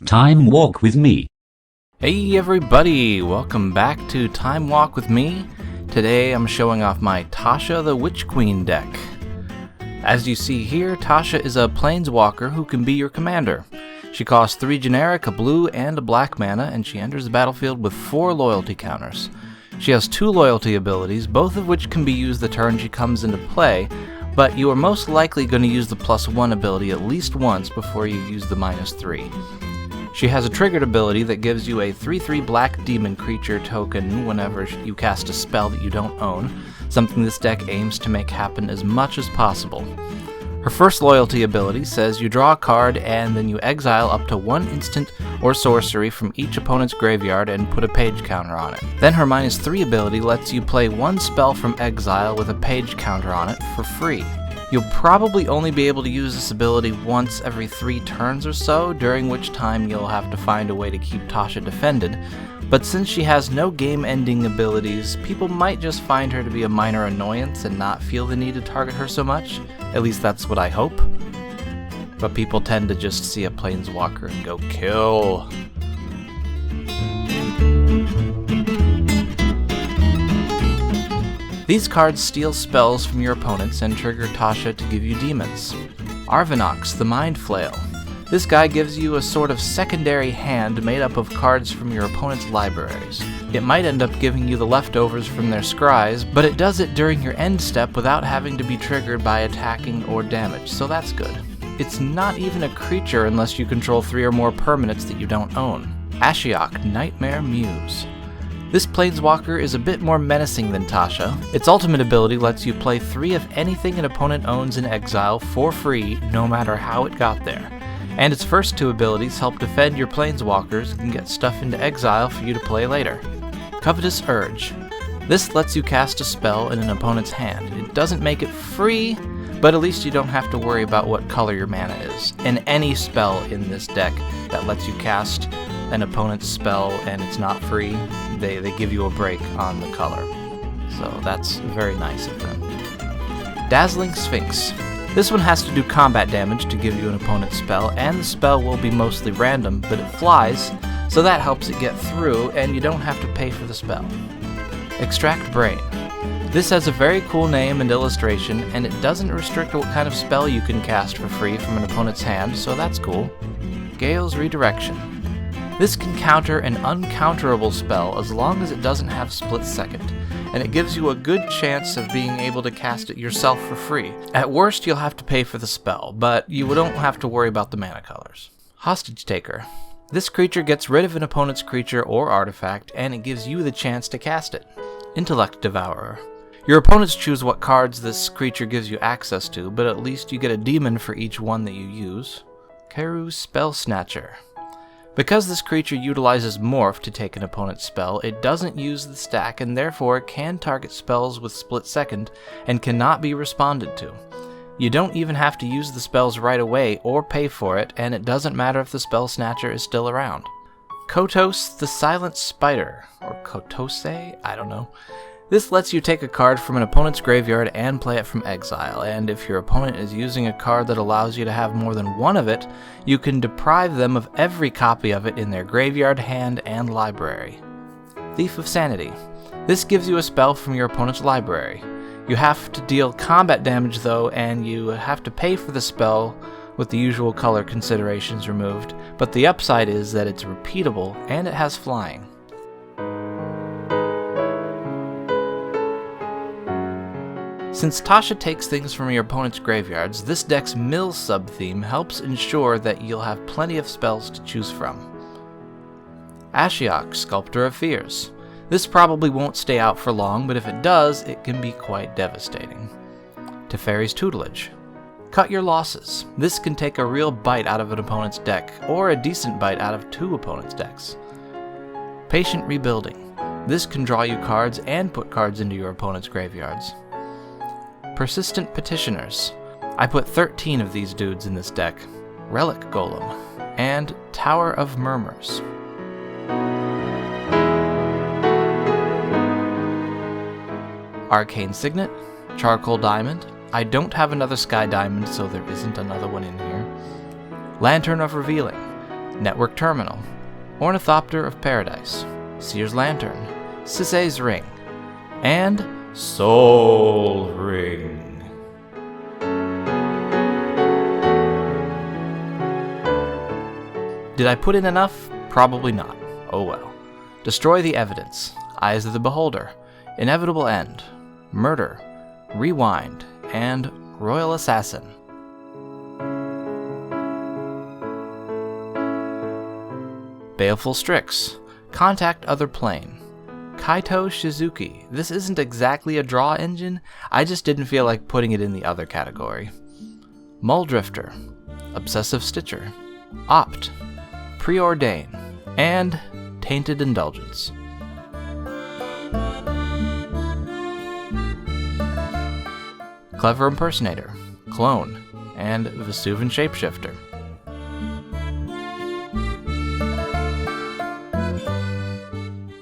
Time Walk with me. Hey everybody, welcome back to Time Walk with me. Today I'm showing off my Tasha the Witch Queen deck. As you see here, Tasha is a planeswalker who can be your commander. She costs 3 generic, a blue, and a black mana, and she enters the battlefield with 4 loyalty counters. She has 2 loyalty abilities, both of which can be used the turn she comes into play, but you are most likely going to use the +1 ability at least once before you use the -3. She has a triggered ability that gives you a 3/3 black demon creature token whenever you cast a spell that you don't own, something this deck aims to make happen as much as possible. Her first loyalty ability says you draw a card and then you exile up to 1 instant or sorcery from each opponent's graveyard and put a page counter on it. Then her -3 ability lets you play 1 spell from exile with a page counter on it for free. You'll probably only be able to use this ability once every 3 turns or so, during which time you'll have to find a way to keep Tasha defended, but since she has no game-ending abilities, people might just find her to be a minor annoyance and not feel the need to target her so much. At least that's what I hope. But people tend to just see a planeswalker and go kill. These cards steal spells from your opponents and trigger Tasha to give you demons. Arvinox, the Mind Flail. This guy gives you a sort of secondary hand made up of cards from your opponent's libraries. It might end up giving you the leftovers from their scries, but it does it during your end step without having to be triggered by attacking or damage, so that's good. It's not even a creature unless you control 3 or more permanents that you don't own. Ashiok, Nightmare Muse. This planeswalker is a bit more menacing than Tasha. Its ultimate ability lets you play 3 of anything an opponent owns in exile for free, no matter how it got there. And its first 2 abilities help defend your planeswalkers and get stuff into exile for you to play later. Covetous Urge. This lets you cast a spell in an opponent's hand. It doesn't make it free, but at least you don't have to worry about what color your mana is. And any spell in this deck that lets you cast an opponent's spell and it's not free, they give you a break on the color. So that's very nice of them. Dazzling Sphinx. This one has to do combat damage to give you an opponent's spell, and the spell will be mostly random, but it flies, so that helps it get through, and you don't have to pay for the spell. Extract Brain. This has a very cool name and illustration, and it doesn't restrict what kind of spell you can cast for free from an opponent's hand, so that's cool. Gale's Redirection. This can counter an uncounterable spell as long as it doesn't have Split Second, and it gives you a good chance of being able to cast it yourself for free. At worst, you'll have to pay for the spell, but you don't have to worry about the mana colors. Hostage Taker. This creature gets rid of an opponent's creature or artifact, and it gives you the chance to cast it. Intellect Devourer. Your opponents choose what cards this creature gives you access to, but at least you get a demon for each one that you use. Keru's Spell Snatcher. Because this creature utilizes Morph to take an opponent's spell, it doesn't use the stack and therefore it can target spells with Split Second and cannot be responded to. You don't even have to use the spells right away or pay for it, and it doesn't matter if the Spell Snatcher is still around. Kotos the Silent Spider, or Kotose, I don't know. This lets you take a card from an opponent's graveyard and play it from exile, and if your opponent is using a card that allows you to have more than one of it, you can deprive them of every copy of it in their graveyard, hand, and library. Thief of Sanity. This gives you a spell from your opponent's library. You have to deal combat damage though, and you have to pay for the spell with the usual color considerations removed, but the upside is that it's repeatable and it has flying. Since Tasha takes things from your opponent's graveyards, this deck's mill sub-theme helps ensure that you'll have plenty of spells to choose from. Ashiok, Sculptor of Fears. This probably won't stay out for long, but if it does, it can be quite devastating. Teferi's Tutelage. Cut Your Losses. This can take a real bite out of an opponent's deck, or a decent bite out of 2 opponents' decks. Patient Rebuilding. This can draw you cards and put cards into your opponent's graveyards. Persistent Petitioners. I put 13 of these dudes in this deck. Relic Golem. And Tower of Murmurs. Arcane Signet. Charcoal Diamond. I don't have another Sky Diamond, so there isn't another one in here. Lantern of Revealing. Network Terminal, Ornithopter of Paradise, Seer's Lantern, Sisay's Ring, and Soul Ring. Did I put in enough? Probably not. Oh well. Destroy the Evidence, Eyes of the Beholder, Inevitable End, Murder, Rewind, and Royal Assassin. Baleful Strix, Contact Other Plane, Kaito Shizuki. This isn't exactly a draw engine, I just didn't feel like putting it in the other category. Mulldrifter, Obsessive Stitcher, Opt, Preordain, and Tainted Indulgence. Clever Impersonator, Clone, and Vesuvan Shapeshifter.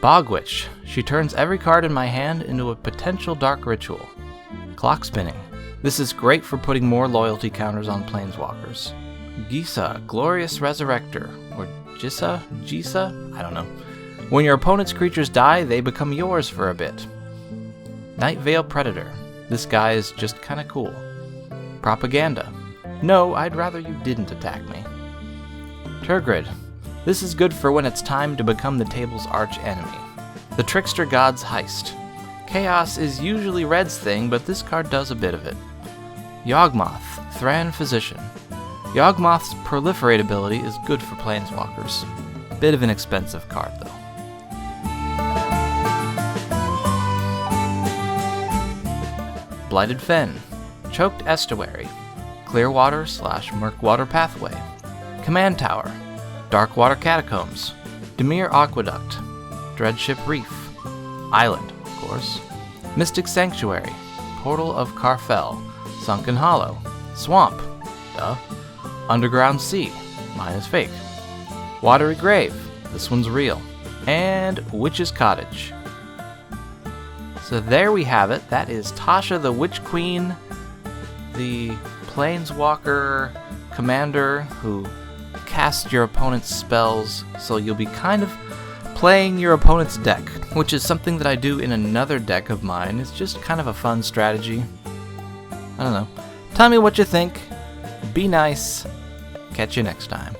Bogwitch. She turns every card in my hand into a potential dark ritual. Clock Spinning. This is great for putting more loyalty counters on planeswalkers. Gisa, Glorious Resurrector, or Jisa? I don't know. When your opponent's creatures die, they become yours for a bit. Night Veil Predator. This guy is just kinda cool. Propaganda. No, I'd rather you didn't attack me. Turgrid. This is good for when it's time to become the table's arch enemy. The Trickster God's Heist. Chaos is usually Red's thing, but this card does a bit of it. Yawgmoth, Thran Physician. Yawgmoth's Proliferate ability is good for planeswalkers. Bit of an expensive card, though. Blighted Fen, Choked Estuary, Clearwater/Murkwater Pathway, Command Tower, Darkwater Catacombs, Dimir Aqueduct, Dreadship Reef, Island, of course, Mystic Sanctuary, Portal of Carfel, Sunken Hollow, Swamp, duh, Underground Sea, mine is fake, Watery Grave, this one's real, and Witch's Cottage. So there we have it. That is Tasha the Witch Queen, the Planeswalker commander who casts your opponent's spells, so you'll be kind of playing your opponent's deck, which is something that I do in another deck of mine. It's just kind of a fun strategy. I don't know. Tell me what you think. Be nice. Catch you next time.